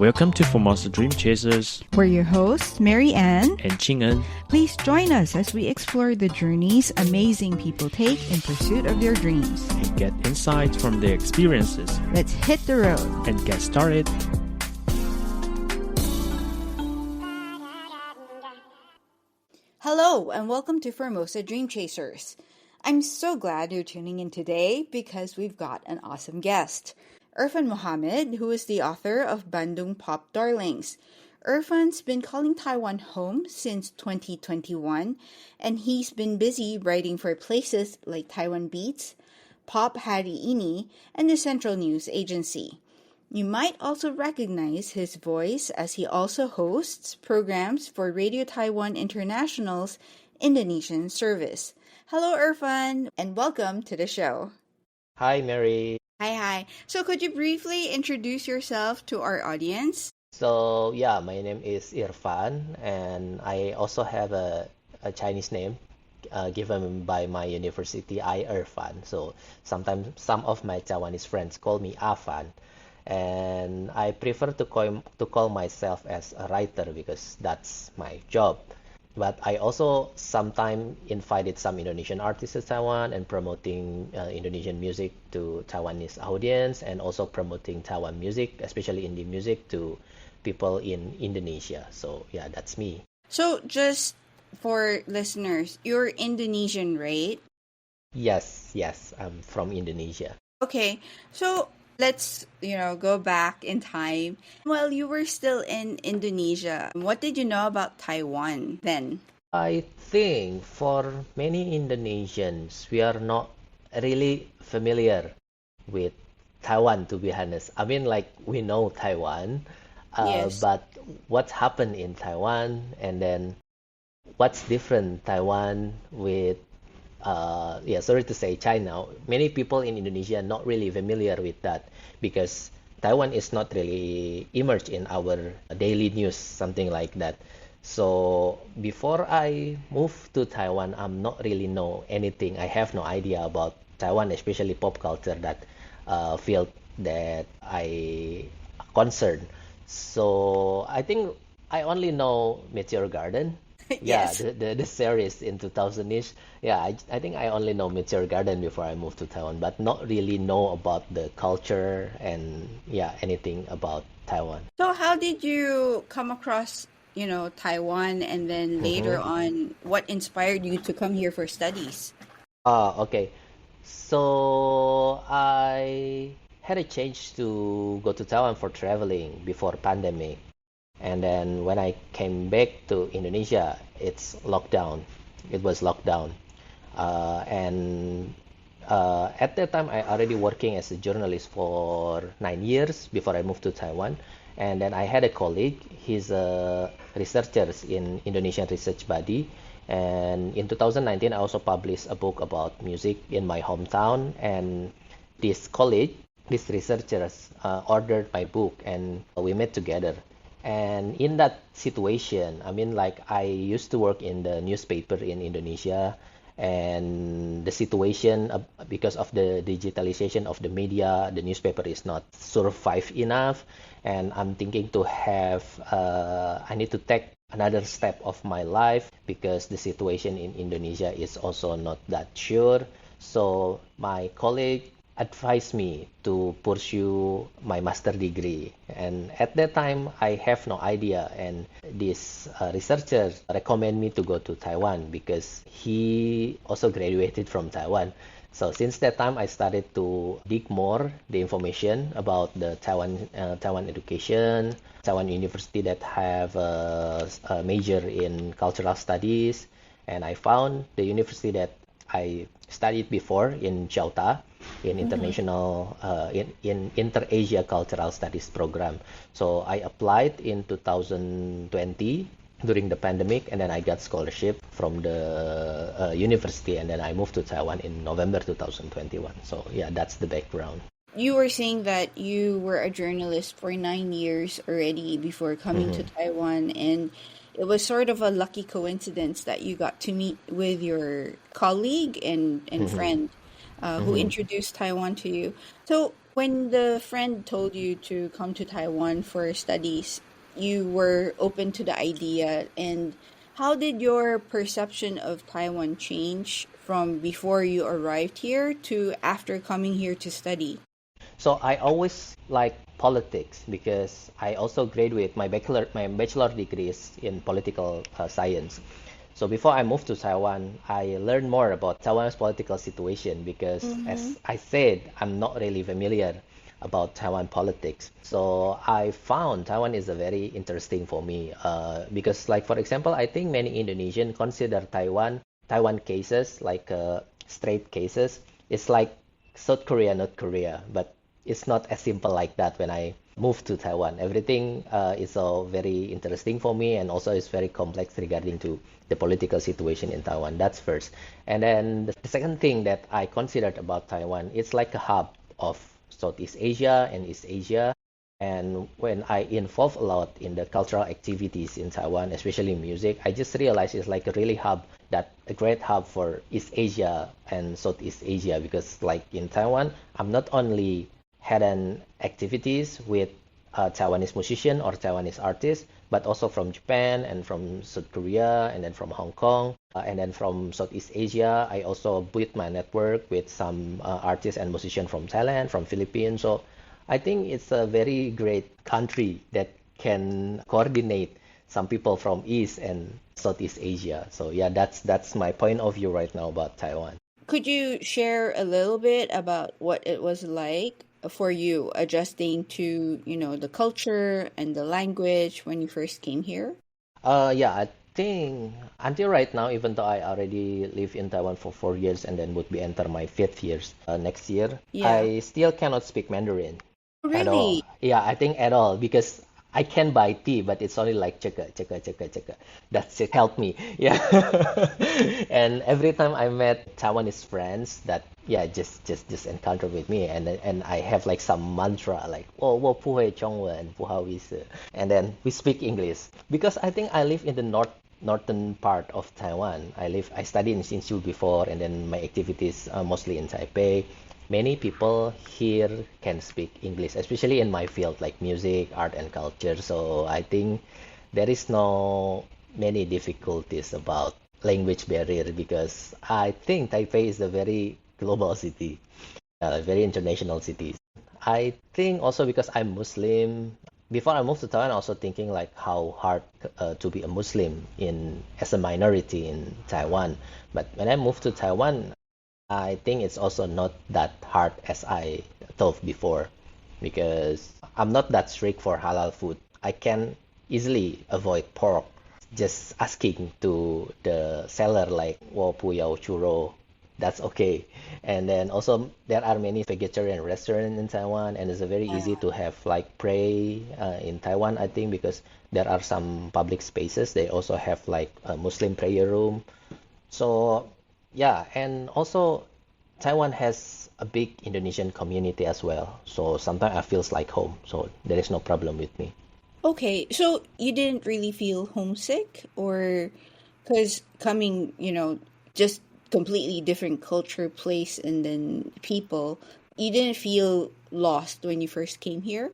Welcome to Formosa Dream Chasers. We're your hosts, Mary Ann and Ching-en. Please join us as we explore the journeys amazing people take in pursuit of their dreams. And get insights from their experiences. Let's hit the road and get started. Hello and welcome to Formosa Dream Chasers. I'm so glad you're tuning in today because we've got an awesome guest. Irfan Muhammad, who is the author of Bandung Pop Darlings. Irfan's been calling Taiwan home since 2021, and he's been busy writing for places like Taiwan Beats, Pop Hari Ini, and the Central News Agency. You might also recognize his voice as he also hosts programs for Radio Taiwan International's Indonesian service. Hello, Irfan, and welcome to the show. Hi, Mary. Hi. So could you briefly introduce yourself to our audience? So, my name is Irfan, and I also have a Chinese name given by my university, Irfan. So sometimes some of my Taiwanese friends call me Afan, and I prefer to call myself as a writer because that's my job. But I also sometimes invited some Indonesian artists to Taiwan and promoting Indonesian music to Taiwanese audience, and also promoting Taiwan music, especially indie music, to people in Indonesia. So that's me. So just for listeners, you're Indonesian, right? Yes, I'm from Indonesia. Okay, so let's, go back in time. While you were still in Indonesia, what did you know about Taiwan then? I think for many Indonesians, we are not really familiar with Taiwan, to be honest. I mean, we know Taiwan, yes. But what happened in Taiwan, and then what's different Taiwan with sorry to say China. Many people in Indonesia are not really familiar with that because Taiwan is not really immersed in our daily news, something like that. So before I moved to Taiwan, I'm not really know anything. I have no idea about Taiwan, especially pop culture, that field that I concerned. So I think I only know Meteor Garden. Yes. The series in 2000-ish. I think I only know Meteor Garden before I moved to Taiwan, but not really know about the culture and anything about Taiwan. So how did you come across, Taiwan, and then later on, what inspired you to come here for studies? Okay. So I had a chance to go to Taiwan for traveling before pandemic. And then when I came back to Indonesia, it's lockdown. It was lockdown. At that time, I already working as a journalist for 9 years before I moved to Taiwan. And then I had a colleague. He's a researcher in Indonesian research body. And in 2019, I also published a book about music in my hometown. And this colleague, this researcher, ordered my book, and we met together. And in that situation, I used to work in the newspaper in Indonesia, and the situation, because of the digitalization of the media, the newspaper is not survive enough, and I'm thinking to have, I need to take another step of my life because the situation in Indonesia is also not that sure. So my colleague advised me to pursue my master degree, and at that time I have no idea, and this researcher recommended me to go to Taiwan because he also graduated from Taiwan. So since that time I started to dig more the information about the Taiwan education, Taiwan University that have a major in cultural studies, and I found the university that I studied before in Chauta, in international in Inter-Asia Cultural Studies program. So I applied in 2020 during the pandemic, and then I got scholarship from the university, and then I moved to Taiwan in November 2021. So that's the background. You were saying that you were a journalist for 9 years already before coming to Taiwan, and it was sort of a lucky coincidence that you got to meet with your colleague and friend who introduced Taiwan to you. So When the friend told you to come to Taiwan for studies, you were open to the idea. And how did your perception of Taiwan change from before you arrived here to after coming here to study? So I always like politics because I also graduate my bachelor degree is in political science. So before I moved to Taiwan, I learned more about Taiwan's political situation because, Mm-hmm. as I said, I'm not really familiar about Taiwan politics. So I found Taiwan is a very interesting for me because, like for example, I think many Indonesians consider Taiwan cases like straight cases. It's like South Korea, North Korea, but it's not as simple like that when I moved to Taiwan. Everything is all very interesting for me, and also it's very complex regarding to the political situation in Taiwan. That's first. And then the second thing that I considered about Taiwan, it's like a hub of Southeast Asia and East Asia. And when I involve a lot in the cultural activities in Taiwan, especially music, I just realized it's like a really hub that a great hub for East Asia and Southeast Asia because like in Taiwan, I'm not only had an activities with Taiwanese musician or Taiwanese artists, but also from Japan and from South Korea and then from Hong Kong and then from Southeast Asia. I also built my network with some artists and musicians from Thailand, from Philippines. So I think it's a very great country that can coordinate some people from East and Southeast Asia. So yeah, that's my point of view right now about Taiwan. Could you share a little bit about what it was like for you adjusting to, the culture and the language when you first came here? Yeah, I think until right now, even though I already live in Taiwan for 4 years and then would be enter my fifth years next year, Yeah. I still cannot speak Mandarin at all. Really? Yeah, I think at all because I can buy tea, but it's only like cheka, cheka, cheka, cheka. That's it. Help me. Yeah. And every time I met Taiwanese friends that yeah just encounter with me and I have like some mantra like oh 我不会中文不好意思 and then we speak English because I think I live in the northern part of Taiwan. I studied in Hsinchu before and then my activities are mostly in Taipei. Many people here can speak English, especially in my field like music, art, and culture. So I think there is no many difficulties about language barrier because I think Taipei is a very global city, a very international city. I think also because I'm Muslim, before I moved to Taiwan, I was also thinking like how hard to be a Muslim in as a minority in Taiwan. But when I moved to Taiwan, I think it's also not that hard as I thought before because I'm not that strict for halal food. I can easily avoid pork. Just asking to the seller like 我不要 churro, that's okay. And then also there are many vegetarian restaurants in Taiwan and it's very easy to have like pray in Taiwan I think because there are some public spaces. They also have like a Muslim prayer room. So yeah, and also Taiwan has a big Indonesian community as well. So sometimes I feels like home. So there is no problem with me. Okay, so you didn't really feel homesick or because coming, just completely different culture, place, and then people, you didn't feel lost when you first came here?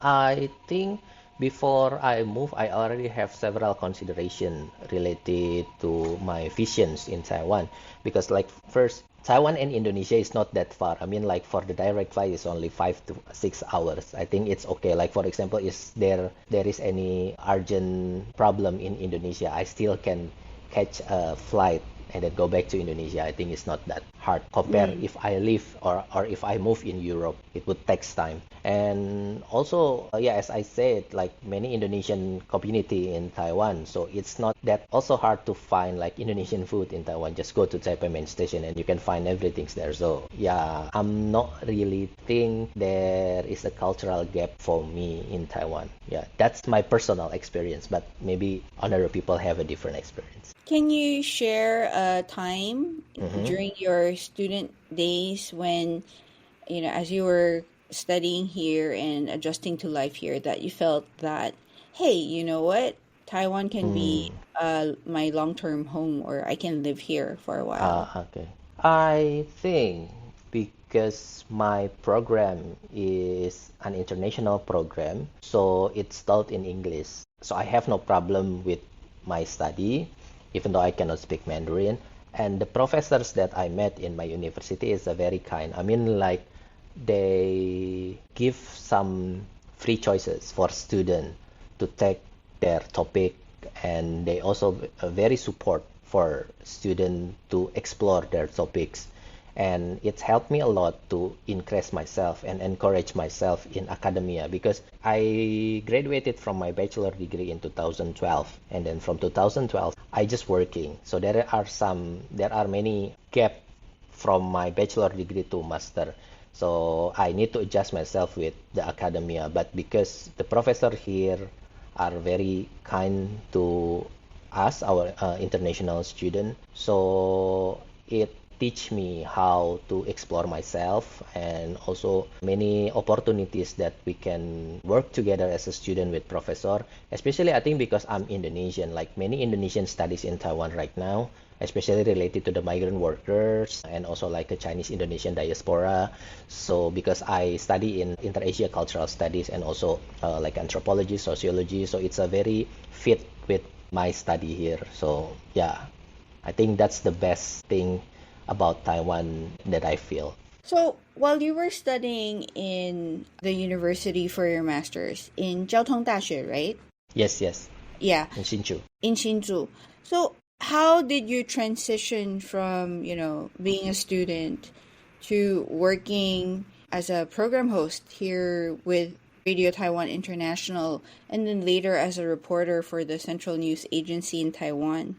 I think before I move, I already have several consideration related to my visions in Taiwan because like first Taiwan and Indonesia is not that far. I mean like for the direct flight is only 5 to 6 hours. I think it's okay. Like for example, is there is any urgent problem in Indonesia, I still can catch a flight and then go back to Indonesia. I think it's not that hard compared Mm. if I live or if I move in Europe, it would take time. And also, yeah, as I said, like many Indonesian community in Taiwan, so it's not that also hard to find like Indonesian food in Taiwan. Just go to Taipei main station and you can find everything there. So yeah, I'm not really think there is a cultural gap for me in Taiwan. Yeah, that's my personal experience, but maybe other people have a different experience. Can you share a time Mm-hmm. during your student days when, as you were studying here and adjusting to life here, that you felt that, hey, you know what? Taiwan can be Mm. my long-term home or I can live here for a while. Okay. I think. because my program is an international program, so it's taught in English. So I have no problem with my study, even though I cannot speak Mandarin. And the professors that I met in my university is a very kind. I mean, like they give some free choices for students to take their topic, and they also very support for students to explore their topics. And it's helped me a lot to increase myself and encourage myself in academia, because I graduated from my bachelor degree in 2012, and then from 2012 I just working. So there are many gap from my bachelor degree to master. So I need to adjust myself with the academia, but because the professor here are very kind to us, our international student, so it teach me how to explore myself, and also many opportunities that we can work together as a student with professor. Especially I think because I'm Indonesian, like many Indonesian studies in Taiwan right now, especially related to the migrant workers and also like a Chinese Indonesian diaspora. So because I study in Inter-Asia Cultural Studies and also like anthropology, sociology, so it's a very fit with my study here. So yeah, I think that's the best thing about Taiwan that I feel. So, while you were studying in the university for your master's in 交通大学, right? Yes, Yeah, in Hsinchu. in Hsinchu. So, how did you transition from, being a student to working as a program host here with Radio Taiwan International, and then later as a reporter for the Central News Agency in Taiwan?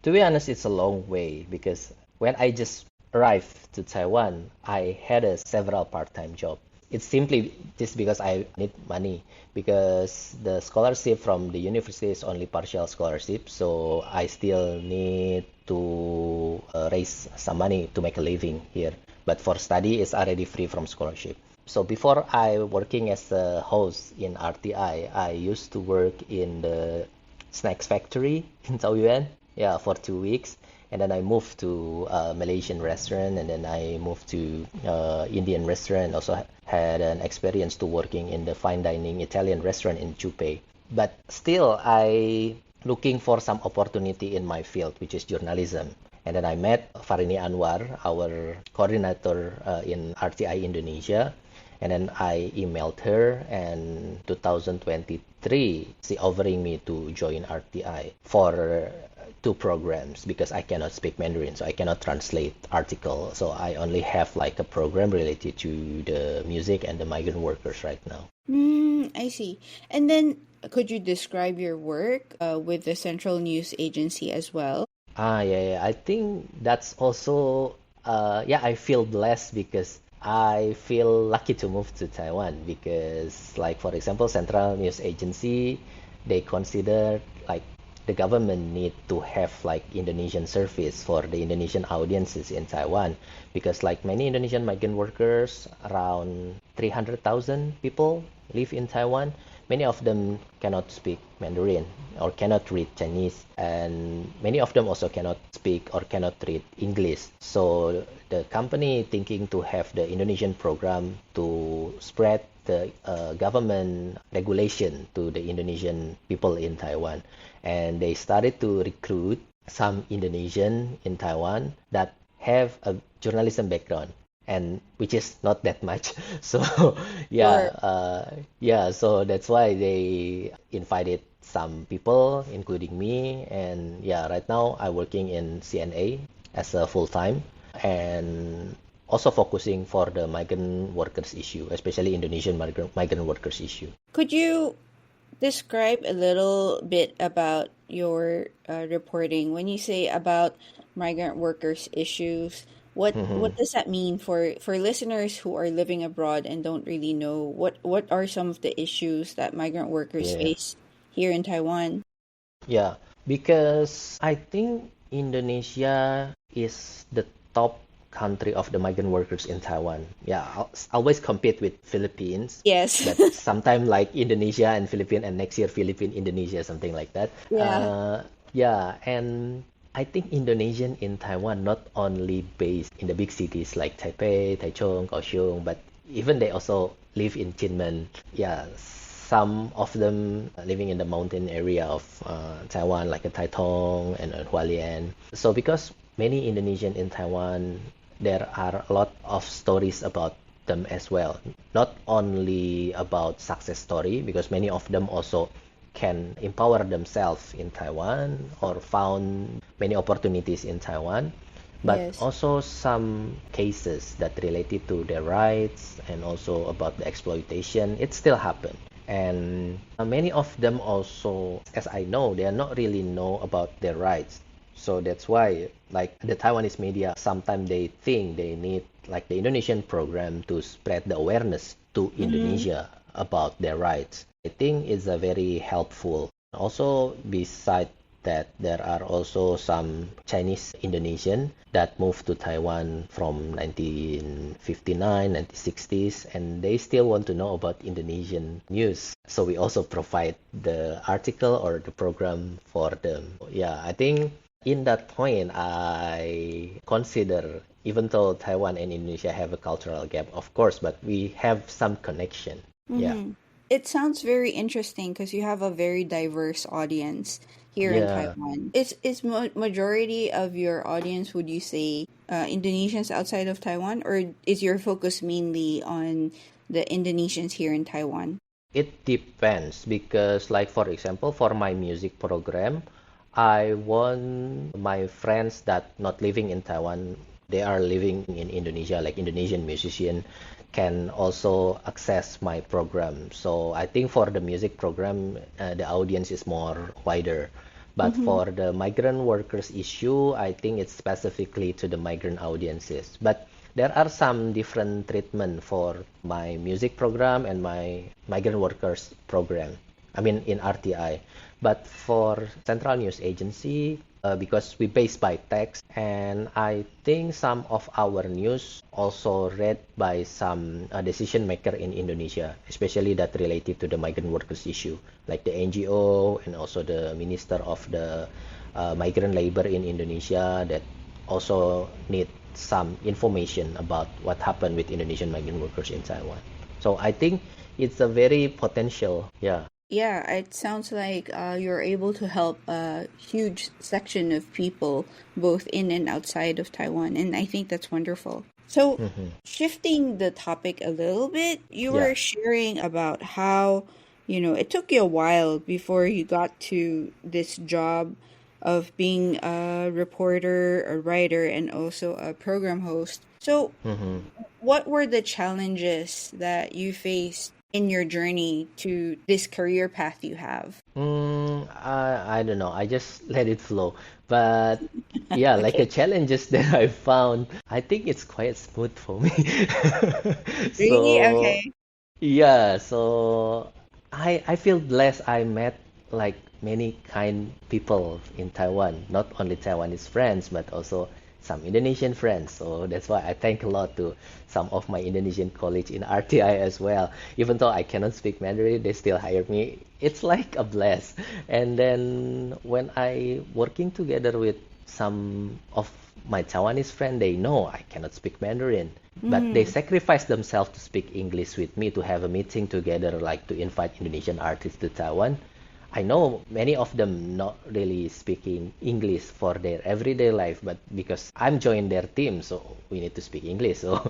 To be honest, it's a long way, because when I just arrived to Taiwan, I had several part-time jobs. It's simply just because I need money, because the scholarship from the university is only partial scholarship, so I still need to raise some money to make a living here. But for study, it's already free from scholarship. So before I working as a host in RTI, I used to work in the snacks factory in Taoyuan, yeah, for 2 weeks. And then I moved to a Malaysian restaurant, and then I moved to Indian restaurant. Also had an experience to working in the fine dining Italian restaurant in Chupei. But still, I looking for some opportunity in my field, which is journalism. And then I met Farini Anwar, our coordinator in RTI Indonesia. And then I emailed her, and 2023, she offering me to join RTI for 2 programs, because I cannot speak Mandarin, so I cannot translate article. So I only have like a program related to the music and the migrant workers right now. I see. And then, could you describe your work with the Central News Agency as well? Yeah. I think that's also, I feel blessed, because I feel lucky to move to Taiwan, because, like, for example, Central News Agency, they consider like the government need to have like Indonesian service for the Indonesian audiences in Taiwan, because like many Indonesian migrant workers, around 300,000 people live in Taiwan. Many of them cannot speak Mandarin or cannot read Chinese, and many of them also cannot speak or cannot read English. So the company thinking to have the Indonesian program to spread the government regulation to the Indonesian people in Taiwan. And they started to recruit some Indonesian in Taiwan that have a journalism background, and which is not that much. So so that's why they invited some people, including me. And right now I'm working in CNA as a full-time, and also focusing for the migrant workers issue, especially Indonesian migrant workers issue. Could you describe a little bit about your reporting? When you say about migrant workers issues, what does that mean for listeners who are living abroad and don't really know what are some of the issues that migrant workers face here in Taiwan? Yeah, because I think Indonesia is the top country of the migrant workers in Taiwan. Yeah, I'll always compete with Philippines. Yes. But sometime like Indonesia and Philippines, and next year Philippines, Indonesia, something like that. Yeah. And I think Indonesian in Taiwan not only based in the big cities like Taipei, Taichung, Kaohsiung, but even they also live in Kinmen. Yeah, some of them living in the mountain area of Taiwan, like Taitung and Hualien. So because many Indonesian in Taiwan, there are a lot of stories about them as well. Not only about success story, because many of them also can empower themselves in Taiwan or found many opportunities in Taiwan, but Yes. also some cases that related to their rights and also about the exploitation. It still happen. And many of them also, as I know, they are not really know about their rights. So that's why, like the Taiwanese media, sometimes they think they need like the Indonesian program to spread the awareness to Indonesia about their rights. I think it's a very helpful. Also, beside that, there are also some Chinese Indonesian that moved to Taiwan from 1959, 1960s, and they still want to know about Indonesian news. So we also provide the article or the program for them. Yeah, I think in that point, I consider, even though Taiwan and Indonesia have a cultural gap, of course, but we have some connection. Yeah. It sounds very interesting because you have a very diverse audience here in Yeah. Taiwan. Is majority of your audience, would you say, Indonesians outside of Taiwan, or is your focus mainly on the Indonesians here in Taiwan? It depends because, like, for example, for my music program, I want my friends that not living in Taiwan, they are living in Indonesia, like Indonesian musician, can also access my program. So I think for the music program, the audience is more wider. But for the migrant workers issue, I think it's specifically to the migrant audiences. But there are some different treatment for my music program and my migrant workers program. I mean, in RTI. But for Central News Agency, because we base by text, and I think some of our news also read by some decision maker in Indonesia, especially that related to the migrant workers issue, like the NGO and also the Minister of the Migrant Labor in Indonesia that also need some information about what happened with Indonesian migrant workers in Taiwan. So I think it's a very potential, yeah. Yeah, it sounds like you're able to help a huge section of people, both in and outside of Taiwan, and I think that's wonderful. So, shifting the topic a little bit, you Yeah. were sharing about how, it took you a while before you got to this job of being a reporter, a writer, and also a program host. So, what were the challenges that you faced in your journey to this career path you have? I don't know. I just let it flow. But yeah, like the Okay. challenges that I found, I think it's quite smooth for me. Really? So Okay. yeah, so I feel blessed. I met like many kind people in Taiwan, not only Taiwanese friends, but also some Indonesian friends. So that's why I thank a lot to some of my Indonesian colleagues in RTI as well. Even though I cannot speak Mandarin, they still hire me. It's like a bless. And then when I working together with some of my Taiwanese friend, they know I cannot speak Mandarin, but they sacrifice themselves to speak English with me to have a meeting together, like to invite Indonesian artists to Taiwan. I know many of them not really speaking English for their everyday life, but because I'm joined their team, so we need to speak English. So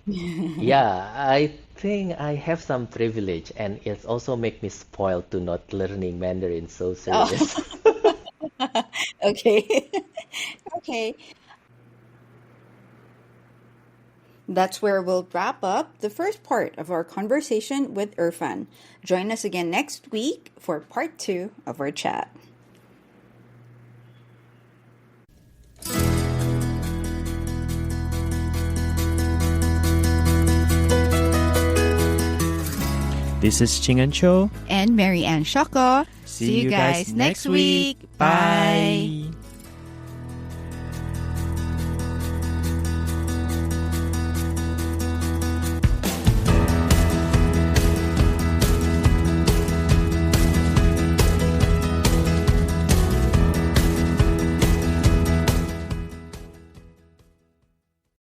yeah, I think I have some privilege, and it's also make me spoiled to not learning Mandarin so serious. Oh, okay. Okay. That's where we'll wrap up the first part of our conversation with Irfan. Join us again next week for part two of our chat. This is Ching and Cho. And Mary Ann Shoko. See you guys next week. Bye.